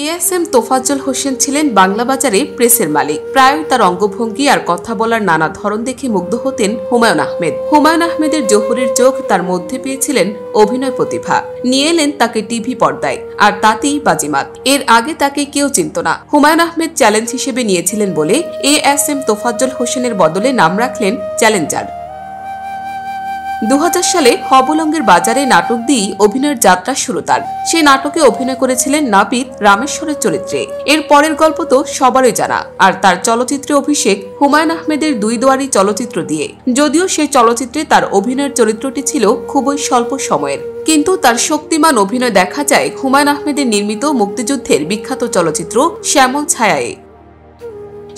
ASM Tofazzal Hossain ছিলেন বাংলা বাজারে প্রেসের মালিক। প্রায়ই তার অঙ্গভঙ্গি আর কথা বলার নানা ধরন দেখে মুগ্ধ হতেন হুমায়ুন আহমেদ। হুমায়ুন আহমেদের জহুরের চোখ তার মধ্যে পেয়েছিলেন অভিনয় প্রতিভা। নিয়ে এলেন তাকে টিভি পর্দায়, আর তাতেই বাজিমাত। এর আগে তাকে কেউ চিনত না। হুমায়ুন আহমেদ চ্যালেঞ্জ হিসেবে নিয়েছিলেন বলে এএসএম তোফাজ্জল হোসেনের বদলে নাম রাখলেন চ্যালেঞ্জার। 2000 সালে হবলঙ্গের বাজারে নাটক দিয়েই অভিনয়ের যাত্রা শুরু তার। সেই নাটকে অভিনয় করেছিলেন নাপিত রামেশ্বরের চরিত্রে। এর পরের গল্প তো সবারই জানা, আর তার চলচ্চিত্রে অভিষেক হুমায়ুন আহমেদের দুই দুয়ারি চলচ্চিত্র দিয়ে। যদিও সেই চলচ্চিত্রে তার অভিনয়ের চরিত্রটি ছিল খুবই স্বল্প সময়ের, কিন্তু তার শক্তিমান অভিনয় দেখা যায় হুমায়ুন আহমেদের নির্মিত মুক্তিযুদ্ধের বিখ্যাত চলচ্চিত্র শ্যামল ছায়ায়।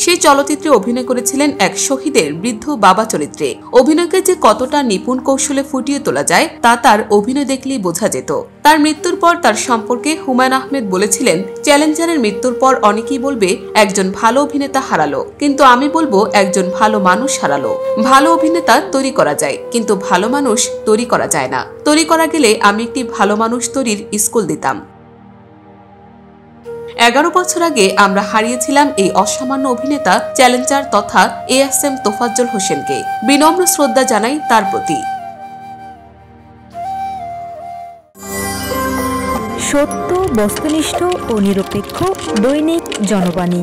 সেই চলচ্চিত্রে অভিনয় করেছিলেন এক শহীদের বৃদ্ধ বাবা চরিত্রে। অভিনয়কে যে কতটা নিপুণ কৌশলে ফুটিয়ে তোলা যায় তা তার অভিনয় দেখলেই বোঝা যেত। তার মৃত্যুর পর তার সম্পর্কে হুমায়ুন আহমেদ বলেছিলেন, চ্যালেঞ্জারের মৃত্যুর পর অনেকেই বলবে একজন ভালো অভিনেতা হারালো, কিন্তু আমি বলবো একজন ভালো মানুষ হারালো। ভালো অভিনেতা তৈরি করা যায়, কিন্তু ভালো মানুষ তৈরি করা যায় না। তৈরি করা গেলে আমি একটি ভালো মানুষ তৈরির স্কুল দিতাম। 11 বছর আগে আমরা হারিয়েছিলাম এই অসামান্য অভিনেতা চ্যালেঞ্জার তথা এএসএম তোফাজ্জল হোসেনকে। বিনম্র শ্রদ্ধা জানাই তার প্রতি। সত্য, বস্তুনিষ্ঠ ও নিরপেক্ষ দৈনিক জনবাণী।